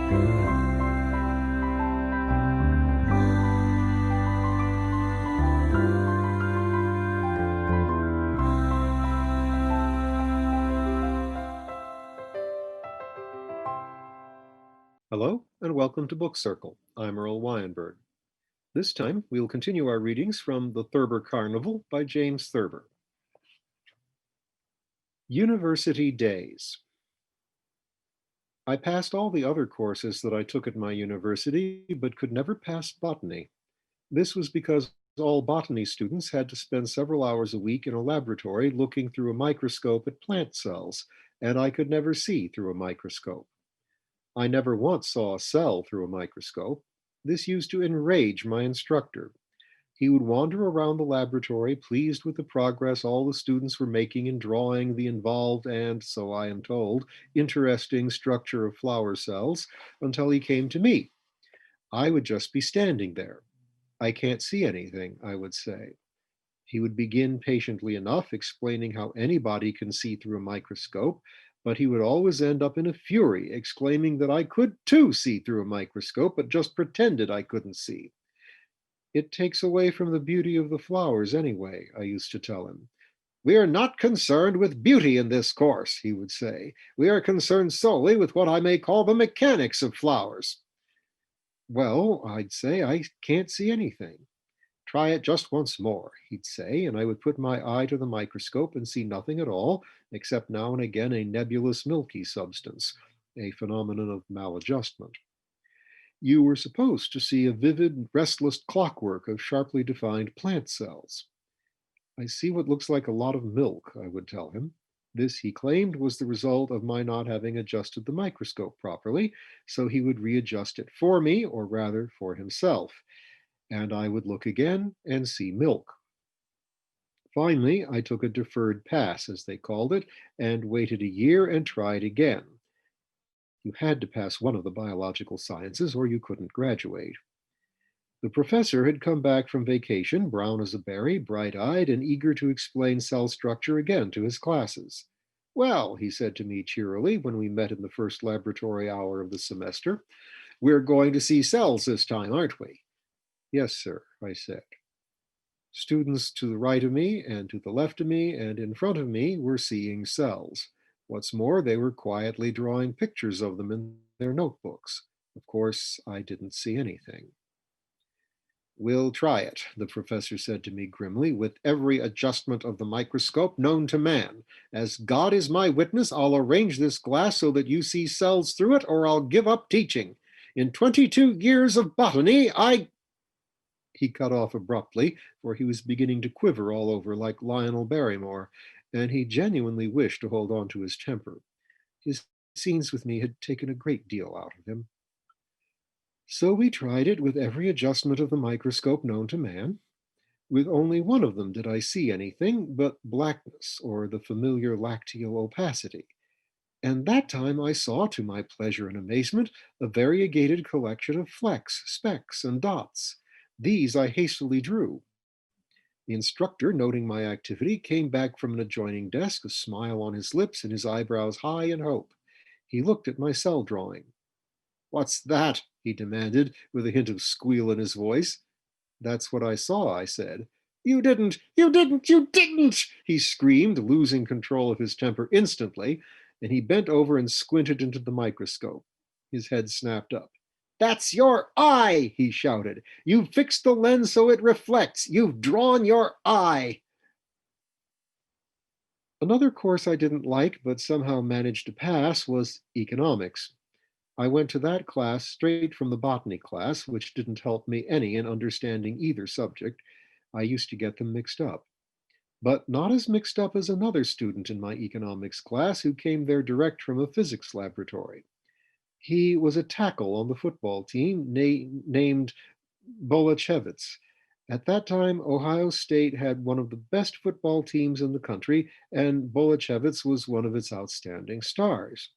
Hello, and welcome to Book Circle. I'm Earl Weinberg. This time, we'll continue our readings from The Thurber Carnival by James Thurber. University Days. I passed all the other courses that I took at my university, but could never pass botany. This was because all botany students had to spend several hours a week in a laboratory looking through a microscope at plant cells, and I could never see through a microscope. I never once saw a cell through a microscope. This used to enrage my instructor. He would wander around the laboratory, pleased with the progress all the students were making in drawing the involved and, so I am told, interesting structure of flower cells, until he came to me. I would just be standing there. "I can't see anything," I would say. He would begin patiently enough, explaining how anybody can see through a microscope, but he would always end up in a fury, exclaiming that I could too see through a microscope, but just pretended I couldn't see. "It takes away from the beauty of the flowers anyway," I used to tell him. "We are not concerned with beauty in this course," he would say. "We are concerned solely with what I may call the mechanics of flowers." "Well," I'd say, "I can't see anything." "Try it just once more," he'd say, and I would put my eye to the microscope and see nothing at all, except now and again a nebulous milky substance, a phenomenon of maladjustment. You were supposed to see a vivid, restless clockwork of sharply defined plant cells. "I see what looks like a lot of milk," I would tell him. This, he claimed, was the result of my not having adjusted the microscope properly, so he would readjust it for me, or rather for himself, and I would look again and see milk. Finally, I took a deferred pass, as they called it, and waited a year and tried again. You had to pass one of the biological sciences or you couldn't graduate. The professor had come back from vacation, brown as a berry, bright-eyed, and eager to explain cell structure again to his classes. "Well," he said to me cheerily when we met in the first laboratory hour of the semester, "we're going to see cells this time, aren't we?" "Yes, sir," I said. Students to the right of me and to the left of me and in front of me were seeing cells. What's more, they were quietly drawing pictures of them in their notebooks. Of course, I didn't see anything. "We'll try it," the professor said to me grimly, "with every adjustment of the microscope known to man. As God is my witness, I'll arrange this glass so that you see cells through it, or I'll give up teaching. In 22 years of botany, He cut off abruptly, for he was beginning to quiver all over like Lionel Barrymore, and he genuinely wished to hold on to his temper. His scenes with me had taken a great deal out of him. So we tried it with every adjustment of the microscope known to man. With only one of them did I see anything but blackness, or the familiar lacteal opacity. And that time I saw, to my pleasure and amazement, a variegated collection of flecks, specks, and dots. These I hastily drew. The instructor, noting my activity, came back from an adjoining desk, a smile on his lips and his eyebrows high in hope. He looked at my cell drawing. "What's that?" he demanded, with a hint of squeal in his voice. "That's what I saw," I said. "You didn't! You didn't! You didn't!" he screamed, losing control of his temper instantly, and he bent over and squinted into the microscope. His head snapped up. "That's your eye!" he shouted. "You've fixed the lens so it reflects. You've drawn your eye." Another course I didn't like but somehow managed to pass was economics. I went to that class straight from the botany class, which didn't help me any in understanding either subject. I used to get them mixed up. But not as mixed up as another student in my economics class who came there direct from a physics laboratory. He was a tackle on the football team named Bolachevitz. At that time, Ohio State had one of the best football teams in the country, and Bolachevitz was one of its outstanding stars.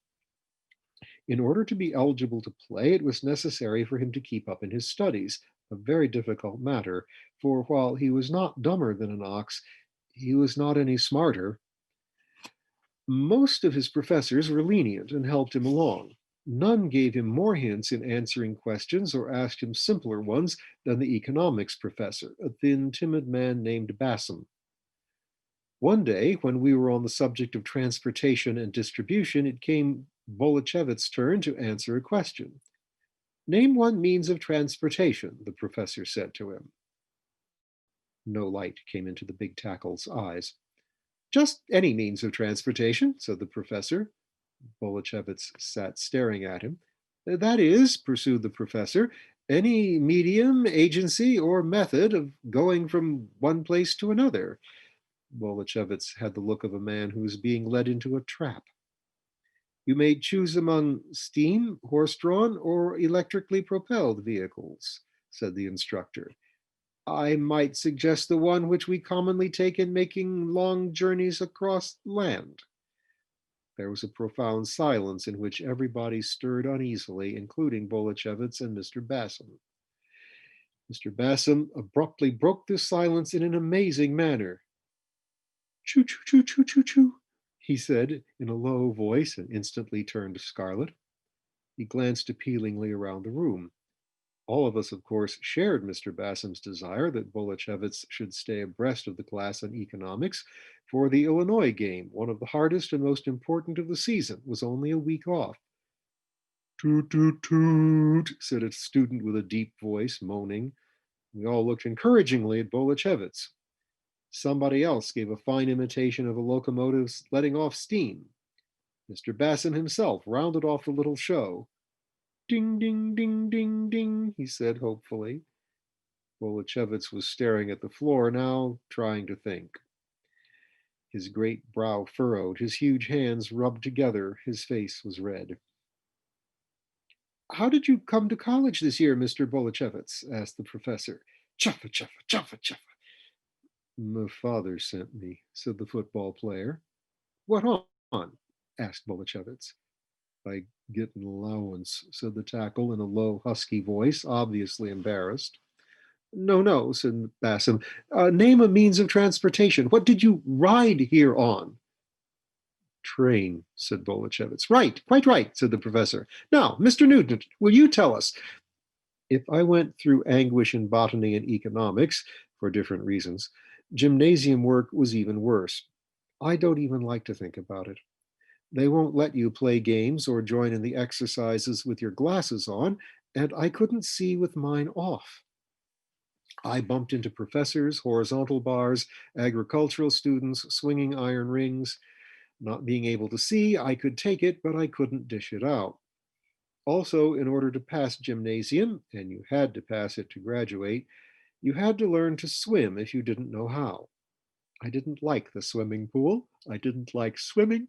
In order to be eligible to play, it was necessary for him to keep up in his studies, a very difficult matter, for while he was not dumber than an ox, he was not any smarter. Most of his professors were lenient and helped him along. None gave him more hints in answering questions or asked him simpler ones than the economics professor, a thin, timid man named Bassam. One day, when we were on the subject of transportation and distribution, it came Bolichevit's turn to answer a question. Name one means of transportation, the professor said to him. No light came into the big tackle's eyes. Just any means of transportation, said the professor. Bolichevitz sat staring at him. That is, pursued the professor, any medium, agency, or method of going from one place to another. Bolichevitz had the look of a man who is being led into a trap. You may choose among steam, horse-drawn, or electrically propelled vehicles, said the instructor. I might suggest the one which we commonly take in making long journeys across land. There was a profound silence in which everybody stirred uneasily, including Bolichevitz and Mr. Bassam. Mr. Bassam abruptly broke this silence in an amazing manner. Choo, choo, choo, choo, choo, choo, he said in a low voice and instantly turned scarlet. He glanced appealingly around the room. All of us, of course, shared Mr. Bassam's desire that Bolichevitz should stay abreast of the class on economics, for the Illinois game, one of the hardest and most important of the season, was only a week off. Toot, toot, toot, said a student with a deep voice, moaning. We all looked encouragingly at Bolichevitz. Somebody else gave a fine imitation of a locomotive letting off steam. Mr. Bassam himself rounded off the little show. Ding, ding, ding, ding, ding, he said hopefully. Bolichevitz was staring at the floor now, trying to think. His great brow furrowed, his huge hands rubbed together, his face was red. How did you come to college this year, Mr. Bolichevitz? Asked the professor. Chuffa, chuffa, chuffa, chuffa. My father sent me, said the football player. What on? Asked Bolichevitz. I get an allowance, said the tackle in a low, husky voice, obviously embarrassed. No, no, said Bassam. Name a means of transportation. What did you ride here on? Train, said Bolichevitz. Right, quite right, said the professor. Now, Mr. Nugent, will you tell us? If I went through anguish in botany and economics, for different reasons, gymnasium work was even worse. I don't even like to think about it. They won't let you play games or join in the exercises with your glasses on, and I couldn't see with mine off. I bumped into professors, horizontal bars, agricultural students, swinging iron rings. Not being able to see, I could take it, but I couldn't dish it out. Also, in order to pass gymnasium, and you had to pass it to graduate, you had to learn to swim if you didn't know how. I didn't like the swimming pool, I didn't like swimming,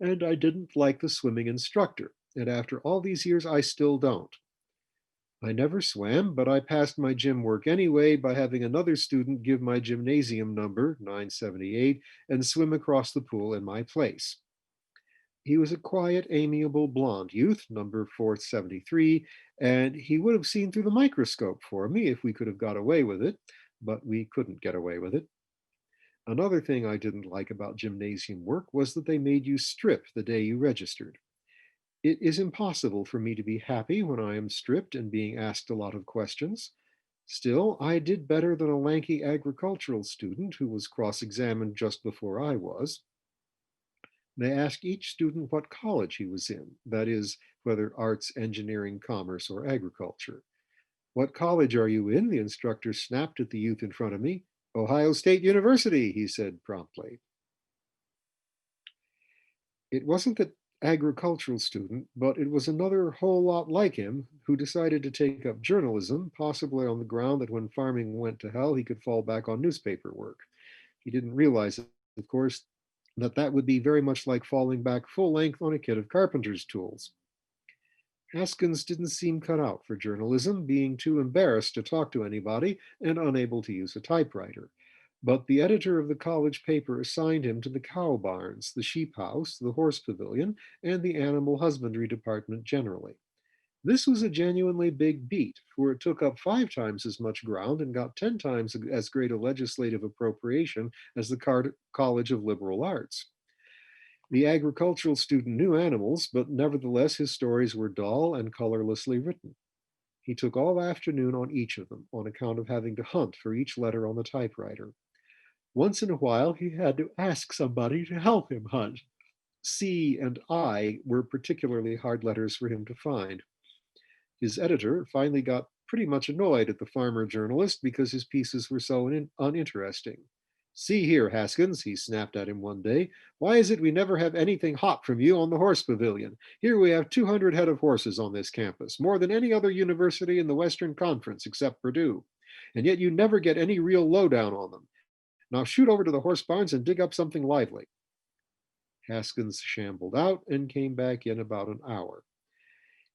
and I didn't like the swimming instructor. And after all these years, I still don't. I never swam, but I passed my gym work anyway by having another student give my gymnasium number, 978, and swim across the pool in my place. He was a quiet, amiable blonde youth, number 473, and he would have seen through the microscope for me if we could have got away with it, but we couldn't get away with it. Another thing I didn't like about gymnasium work was that they made you strip the day you registered. It is impossible for me to be happy when I am stripped and being asked a lot of questions. Still, I did better than a lanky agricultural student who was cross-examined just before I was. They asked each student what college he was in, that is, whether arts, engineering, commerce, or agriculture. What college are you in? The instructor snapped at the youth in front of me. Ohio State University, he said promptly. It wasn't that agricultural student, but it was another whole lot like him who decided to take up journalism, possibly on the ground that when farming went to hell, he could fall back on newspaper work. He didn't realize, of course, that that would be very much like falling back full length on a kit of carpenter's tools. Haskins didn't seem cut out for journalism, being too embarrassed to talk to anybody and unable to use a typewriter. But the editor of the college paper assigned him to the cow barns, the sheep house, the horse pavilion, and the animal husbandry department generally. This was a genuinely big beat, for it took up 5 times as much ground and got 10 times as great a legislative appropriation as the College of Liberal Arts. The agricultural student knew animals, but nevertheless his stories were dull and colorlessly written. He took all afternoon on each of them, on account of having to hunt for each letter on the typewriter. Once in a while, he had to ask somebody to help him hunt. C and I were particularly hard letters for him to find. His editor finally got pretty much annoyed at the farmer journalist because his pieces were so uninteresting. See here, Haskins, he snapped at him one day. Why is it we never have anything hot from you on the horse pavilion? Here we have 200 head of horses on this campus, more than any other university in the Western Conference except Purdue. And yet you never get any real lowdown on them. Now shoot over to the horse barns and dig up something lively. Haskins shambled out and came back in about an hour.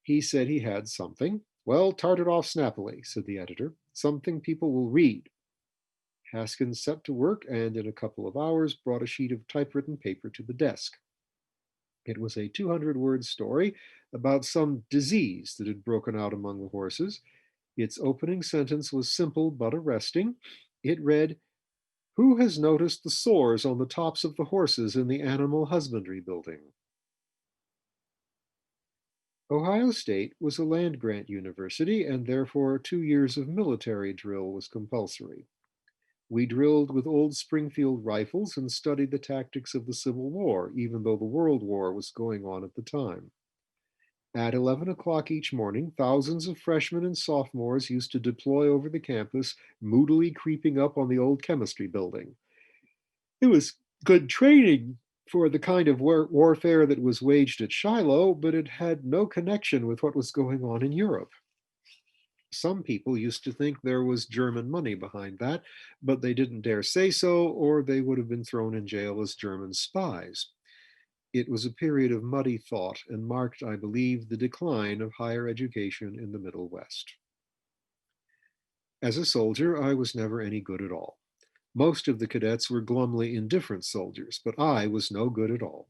He said he had something. Well, tart it off snappily, said the editor. Something people will read. Haskins set to work and in a couple of hours brought a sheet of typewritten paper to the desk. It was a 200-word story about some disease that had broken out among the horses. Its opening sentence was simple but arresting. It read, "Who has noticed the sores on the tops of the horses in the animal husbandry building?" Ohio State was a land-grant university, and therefore 2 years of military drill was compulsory. We drilled with old Springfield rifles and studied the tactics of the Civil War, even though the World War was going on at the time. At 11 o'clock each morning, thousands of freshmen and sophomores used to deploy over the campus, moodily creeping up on the old chemistry building. It was good training for the kind of warfare that was waged at Shiloh, but it had no connection with what was going on in Europe. Some people used to think there was German money behind that, but they didn't dare say so, or they would have been thrown in jail as German spies. It was a period of muddy thought and marked, I believe, the decline of higher education in the Middle West. As a soldier, I was never any good at all. Most of the cadets were glumly indifferent soldiers, but I was no good at all.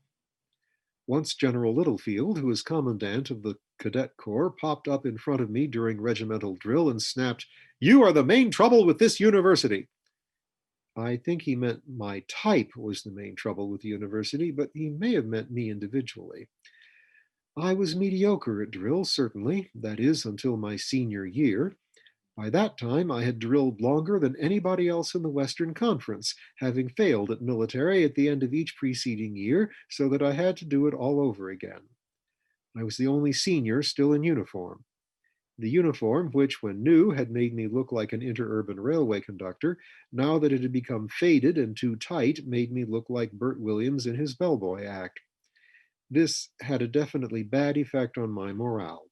Once General Littlefield, who was commandant of the Cadet Corps, popped up in front of me during regimental drill and snapped, "You are the main trouble with this university." I think he meant my type was the main trouble with the university, but he may have meant me individually. I was mediocre at drill, certainly, that is, until my senior year. By that time, I had drilled longer than anybody else in the Western Conference, having failed at military at the end of each preceding year, so that I had to do it all over again. I was the only senior still in uniform. The uniform, which when new had made me look like an interurban railway conductor, now that it had become faded and too tight, made me look like Bert Williams in his bellboy act. This had a definitely bad effect on my morale.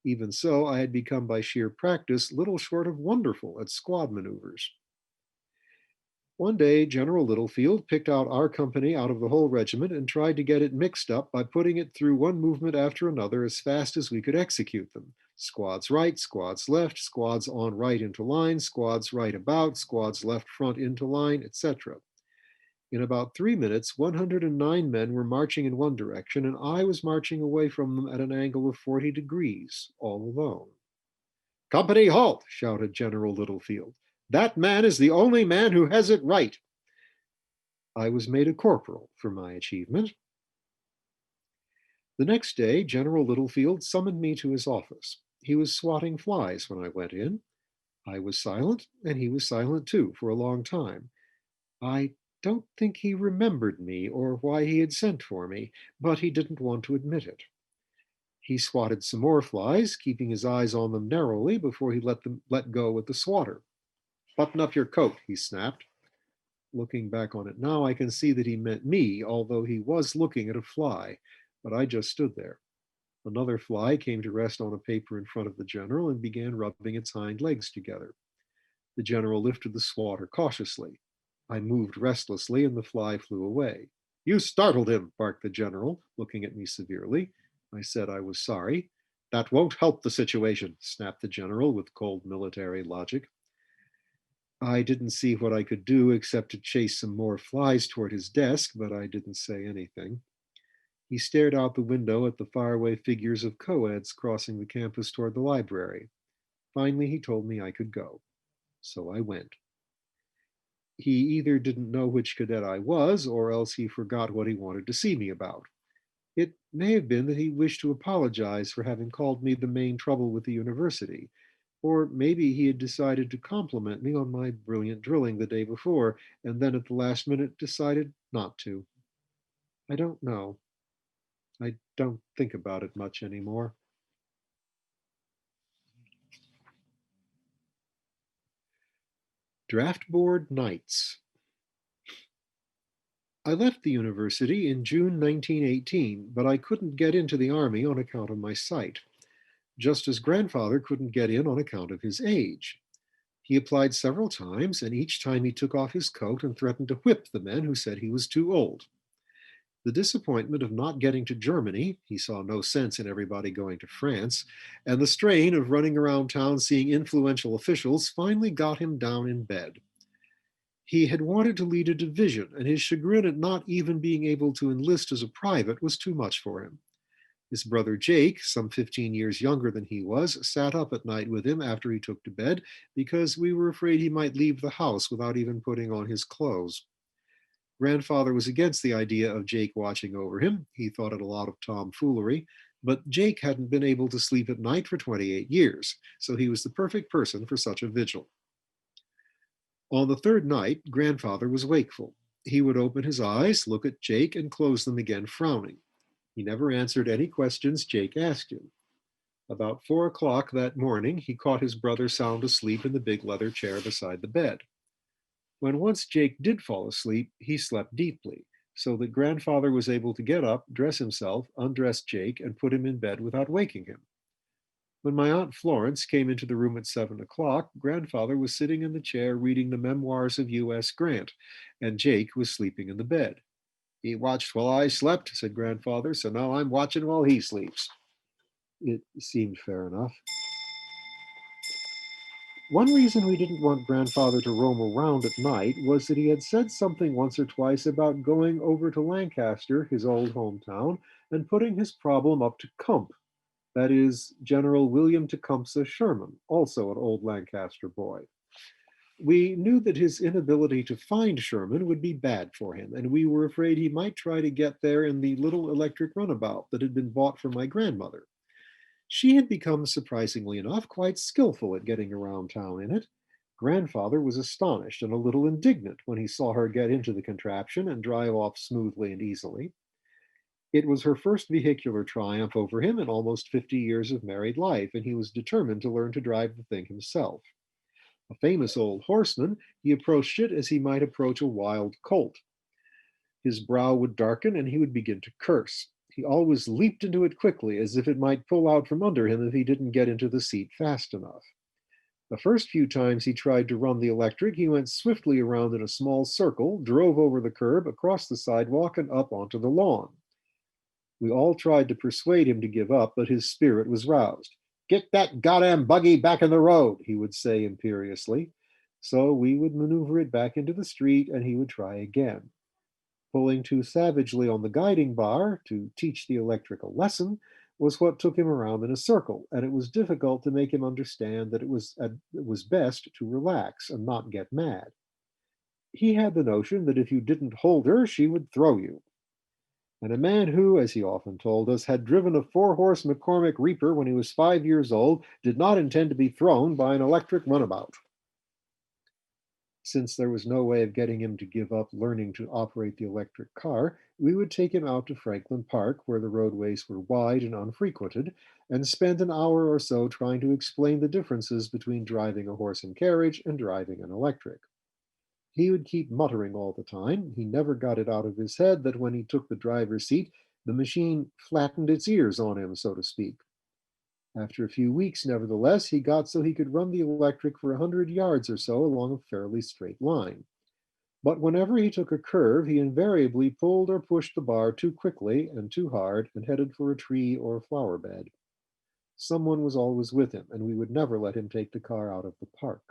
Even so, I had become by sheer practice little short of wonderful at squad maneuvers. One day, General Littlefield picked out our company out of the whole regiment and tried to get it mixed up by putting it through one movement after another as fast as we could execute them. Squads right, squads left, squads on right into line, squads right about, squads left front into line, etc. In about 3 minutes, 109 men were marching in one direction, and I was marching away from them at an angle of 40 degrees, all alone. "Company, halt!" shouted General Littlefield. "That man is the only man who has it right." I was made a corporal for my achievement. The next day, General Littlefield summoned me to his office. He was swatting flies when I went in. I was silent, and he was silent too for a long time. I don't think he remembered me or why he had sent for me, but he didn't want to admit it. He swatted some more flies, keeping his eyes on them narrowly before he let go with the swatter. "Button up your coat," he snapped. Looking back on it now, I can see that he meant me, although he was looking at a fly, but I just stood there. Another fly came to rest on a paper in front of the general and began rubbing its hind legs together. The general lifted the swatter cautiously. I moved restlessly, and the fly flew away. "You startled him," barked the general, looking at me severely. I said I was sorry. "That won't help the situation," snapped the general with cold military logic. I didn't see what I could do except to chase some more flies toward his desk, but I didn't say anything. He stared out the window at the faraway figures of co-eds crossing the campus toward the library. Finally, he told me I could go. So I went. He either didn't know which cadet I was, or else he forgot what he wanted to see me about. It may have been that he wished to apologize for having called me the main trouble with the university, or maybe he had decided to compliment me on my brilliant drilling the day before, and then at the last minute decided not to. I don't know. I don't think about it much anymore. Draftboard Nights. I left the university in June 1918, but I couldn't get into the army on account of my sight, just as grandfather couldn't get in on account of his age. He applied several times, and each time he took off his coat and threatened to whip the men who said he was too old. The disappointment of not getting to Germany — he saw no sense in everybody going to France — and the strain of running around town seeing influential officials finally got him down in bed. He had wanted to lead a division, and his chagrin at not even being able to enlist as a private was too much for him. His brother Jake, some 15 years younger than he was, sat up at night with him after he took to bed because we were afraid he might leave the house without even putting on his clothes. Grandfather was against the idea of Jake watching over him. He thought it a lot of tomfoolery, but Jake hadn't been able to sleep at night for 28 years, so he was the perfect person for such a vigil. On the third night, grandfather was wakeful. He would open his eyes, look at Jake, and close them again, frowning. He never answered any questions Jake asked him. About 4 o'clock that morning, he caught his brother sound asleep in the big leather chair beside the bed. When once Jake did fall asleep, he slept deeply, so that grandfather was able to get up, dress himself, undress Jake, and put him in bed without waking him. When my Aunt Florence came into the room at 7 o'clock, grandfather was sitting in the chair reading the memoirs of U.S. Grant, and Jake was sleeping in the bed. "He watched while I slept," said grandfather, "so now I'm watching while he sleeps." It seemed fair enough. One reason we didn't want grandfather to roam around at night was that he had said something once or twice about going over to Lancaster, his old hometown, and putting his problem up to Kump, that is, General William Tecumseh Sherman, also an old Lancaster boy. We knew that his inability to find Sherman would be bad for him, and we were afraid he might try to get there in the little electric runabout that had been bought for my grandmother. She had become, surprisingly enough, quite skillful at getting around town in it. Grandfather was astonished and a little indignant when he saw her get into the contraption and drive off smoothly and easily. It was her first vehicular triumph over him in almost 50 years of married life, and he was determined to learn to drive the thing himself. A famous old horseman, he approached it as he might approach a wild colt. His brow would darken and he would begin to curse. He always leaped into it quickly, as if it might pull out from under him if he didn't get into the seat fast enough. The first few times he tried to run the electric, he went swiftly around in a small circle, drove over the curb, across the sidewalk, and up onto the lawn. We all tried to persuade him to give up, but his spirit was roused. "Get that goddamn buggy back in the road," he would say imperiously. So we would maneuver it back into the street, and he would try again. Pulling too savagely on the guiding bar to teach the electric a lesson was what took him around in a circle, and it was difficult to make him understand that it was best to relax and not get mad. He had the notion that if you didn't hold her, she would throw you. And a man who, as he often told us, had driven a four-horse McCormick Reaper when he was 5 years old did not intend to be thrown by an electric runabout. Since there was no way of getting him to give up learning to operate the electric car, we would take him out to Franklin Park, where the roadways were wide and unfrequented, and spend an hour or so trying to explain the differences between driving a horse and carriage and driving an electric. He would keep muttering all the time. He never got it out of his head that when he took the driver's seat, the machine flattened its ears on him, so to speak. After a few weeks, nevertheless, he got so he could run the electric for 100 yards or so along a fairly straight line. But whenever he took a curve, he invariably pulled or pushed the bar too quickly and too hard and headed for a tree or a flower bed. Someone was always with him, and we would never let him take the car out of the park.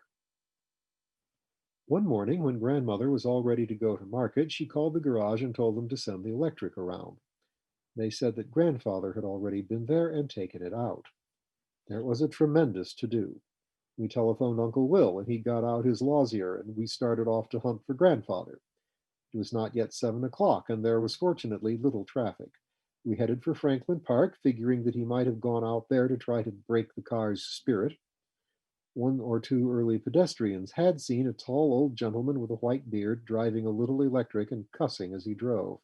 One morning, when grandmother was all ready to go to market, she called the garage and told them to send the electric around. They said that grandfather had already been there and taken it out. There was a tremendous to-do. We telephoned Uncle Will, and he got out his Losier, and we started off to hunt for grandfather. It was not yet 7 o'clock, and there was fortunately little traffic. We headed for Franklin Park, figuring that he might have gone out there to try to break the car's spirit. One or two early pedestrians had seen a tall old gentleman with a white beard driving a little electric and cussing as he drove.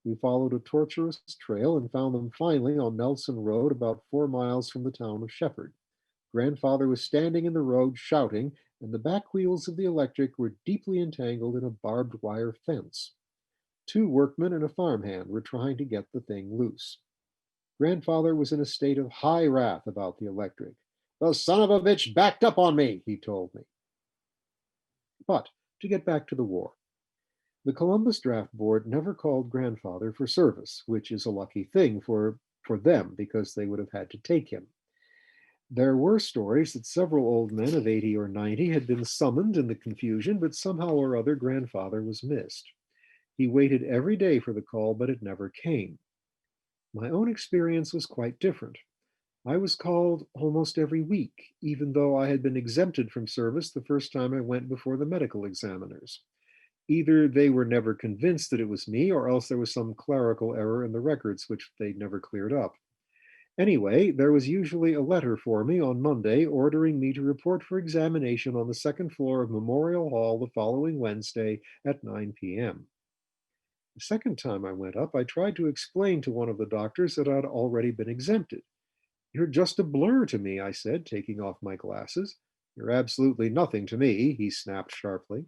We followed a tortuous trail and found them finally on Nelson Road, about 4 miles from the town of Shepherd. Grandfather was standing in the road shouting, and the back wheels of the electric were deeply entangled in a barbed wire fence. Two workmen and a farmhand were trying to get the thing loose. Grandfather was in a state of high wrath about the electric. "The son of a bitch backed up on me," he told me. But to get back to the war, the Columbus Draft Board never called grandfather for service, which is a lucky thing for them because they would have had to take him. There were stories that several old men of 80 or 90 had been summoned in the confusion, but somehow or other grandfather was missed. He waited every day for the call, but it never came. My own experience was quite different. I was called almost every week, even though I had been exempted from service the first time I went before the medical examiners. Either they were never convinced that it was me, or else there was some clerical error in the records which they never cleared up. Anyway, there was usually a letter for me on Monday ordering me to report for examination on the second floor of Memorial Hall the following Wednesday at 9 p.m. The second time I went up, I tried to explain to one of the doctors that I'd already been exempted. "You're just a blur to me," I said, taking off my glasses. "You're absolutely nothing to me," he snapped sharply.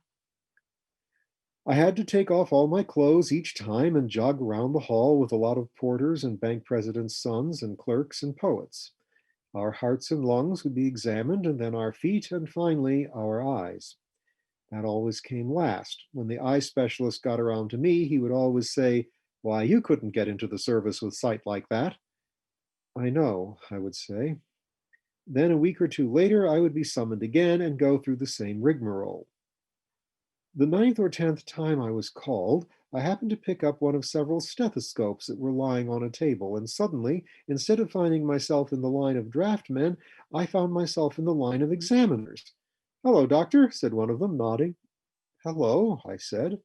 I had to take off all my clothes each time and jog around the hall with a lot of porters and bank presidents' sons and clerks and poets. Our hearts and lungs would be examined, and then our feet, and finally our eyes. That always came last. When the eye specialist got around to me, he would always say, "Why, you couldn't get into the service with sight like that." "I know," I would say. Then a week or two later, I would be summoned again and go through the same rigmarole. The ninth or 10th time I was called, I happened to pick up one of several stethoscopes that were lying on a table, and suddenly, instead of finding myself in the line of draftmen, I found myself in the line of examiners. "Hello, doctor," said one of them, nodding. "Hello," I said.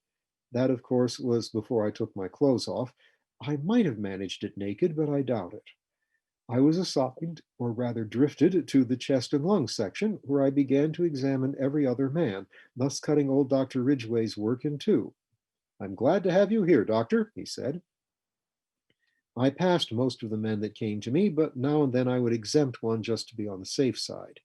That, of course, was before I took my clothes off. I might have managed it naked, but I doubt it. I was assigned, or rather drifted, to the chest and lung section, where I began to examine every other man, thus cutting old Dr. Ridgway's work in two. "I'm glad to have you here, doctor," he said. I passed most of the men that came to me, but now and then I would exempt one just to be on the safe side.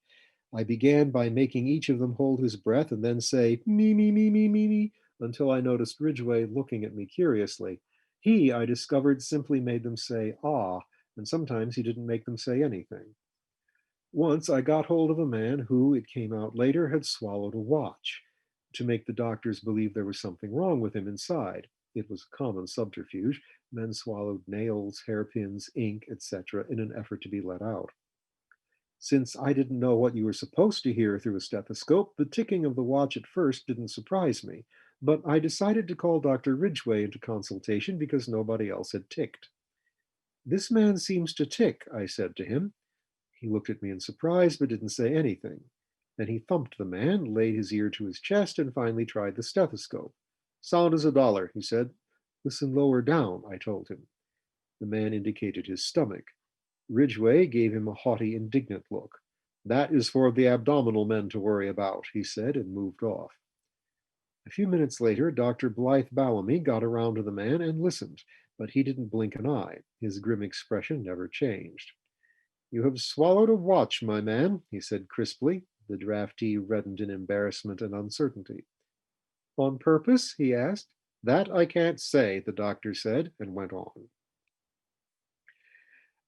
I began by making each of them hold his breath and then say, "Me, me, me, me, me, me," until I noticed Ridgway looking at me curiously. He, I discovered, simply made them say, "ah," and sometimes he didn't make them say anything. Once I got hold of a man who, it came out later, had swallowed a watch to make the doctors believe there was something wrong with him inside. It was a common subterfuge. Men swallowed nails, hairpins, ink, etc., in an effort to be let out. Since I didn't know what you were supposed to hear through a stethoscope, the ticking of the watch at first didn't surprise me, but I decided to call Dr. Ridgway into consultation because nobody else had ticked. "This man seems to tick," I said to him. He looked at me in surprise, but didn't say anything. Then he thumped the man, laid his ear to his chest, and finally tried the stethoscope. "Sound as a dollar," he said. "Listen lower down," I told him. The man indicated his stomach. Ridgway gave him a haughty, indignant look. "That is for the abdominal men to worry about," he said, and moved off. A few minutes later, Dr. Blythe Ballamy got around to the man and listened, but he didn't blink an eye. His grim expression never changed. "You have swallowed a watch, my man," he said crisply. The draftee reddened in embarrassment and uncertainty. "On purpose?" he asked. "That I can't say," the doctor said, and went on.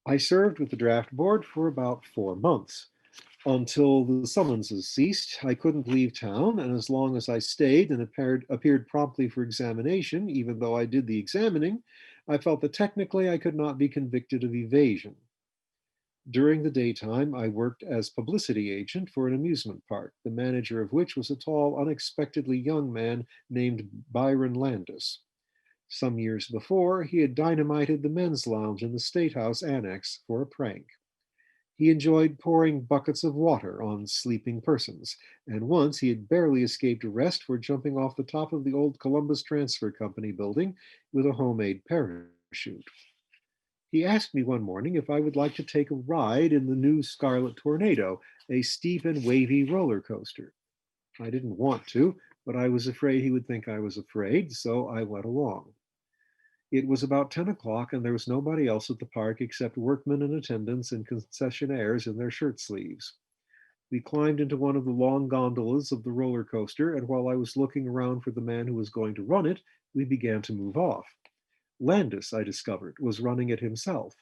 I served with the draft board for about 4 months. Until the summonses ceased, I couldn't leave town, and as long as I stayed and appeared promptly for examination, even though I did the examining, I felt that technically I could not be convicted of evasion. During the daytime, I worked as publicity agent for an amusement park, the manager of which was a tall, unexpectedly young man named Byron Landis. Some years before, he had dynamited the men's lounge in the State House Annex for a prank. He enjoyed pouring buckets of water on sleeping persons, and once he had barely escaped arrest for jumping off the top of the old Columbus Transfer Company building with a homemade parachute. He asked me one morning if I would like to take a ride in the new Scarlet Tornado, a steep and wavy roller coaster. I didn't want to, but I was afraid he would think I was afraid, so I went along. It was about 10 o'clock, and there was nobody else at the park except workmen in attendance and concessionaires in their shirt sleeves. We climbed into one of the long gondolas of the roller coaster, and while I was looking around for the man who was going to run it, we began to move off. Landis, I discovered, was running it himself.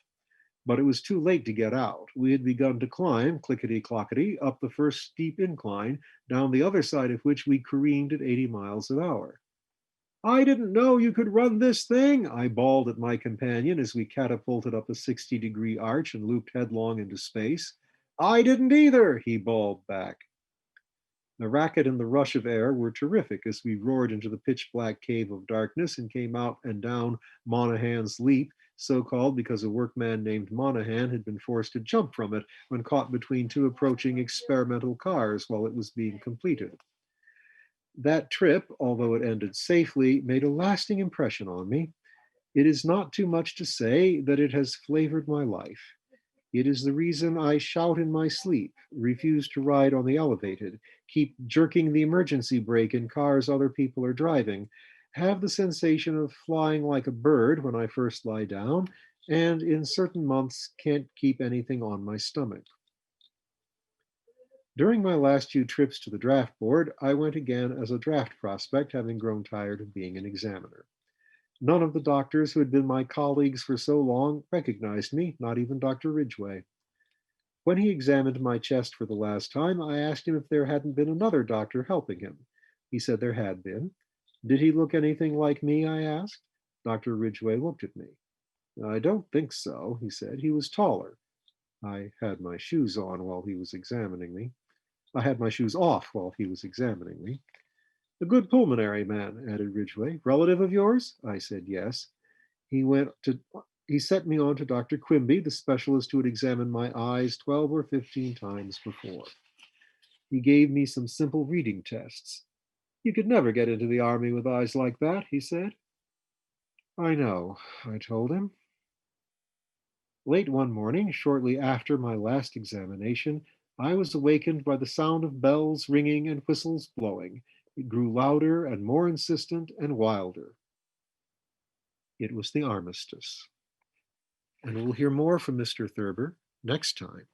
But it was too late to get out. We had begun to climb, clickety clockety, up the first steep incline, down the other side of which we careened at 80 miles an hour. I didn't know you could run this thing, I bawled at my companion as we catapulted up a 60-degree arch and looped headlong into space. I didn't either, he bawled back. The racket and the rush of air were terrific as we roared into the pitch black cave of darkness and came out and down Monahan's Leap, so called because a workman named Monahan had been forced to jump from it when caught between two approaching experimental cars while it was being completed. That trip, although it ended safely, made a lasting impression on me. It is not too much to say that it has flavored my life. It is the reason I shout in my sleep, refuse to ride on the elevated, keep jerking the emergency brake in cars other people are driving, have the sensation of flying like a bird when I first lie down, and in certain months can't keep anything on my stomach. During my last few trips to the draft board, I went again as a draft prospect, having grown tired of being an examiner. None of the doctors who had been my colleagues for so long recognized me, not even Dr. Ridgway. When he examined my chest for the last time, I asked him if there hadn't been another doctor helping him. He said there had been. Did he look anything like me? I asked. Dr. Ridgway looked at me. I don't think so, he said. He was taller. I had my shoes on while he was examining me. I had my shoes off while he was examining me. A good pulmonary man, added Ridgway. Relative of yours? I said yes. He went to he set me on to Dr. Quimby, the specialist who had examined my eyes 12 or 15 times before. He gave me some simple reading tests. You could never get into the army with eyes like that, he said. I know, I told him. Late one morning, shortly after my last examination, I was awakened by the sound of bells ringing and whistles blowing. It grew louder and more insistent and wilder. It was the armistice. And we'll hear more from Mr. Thurber next time.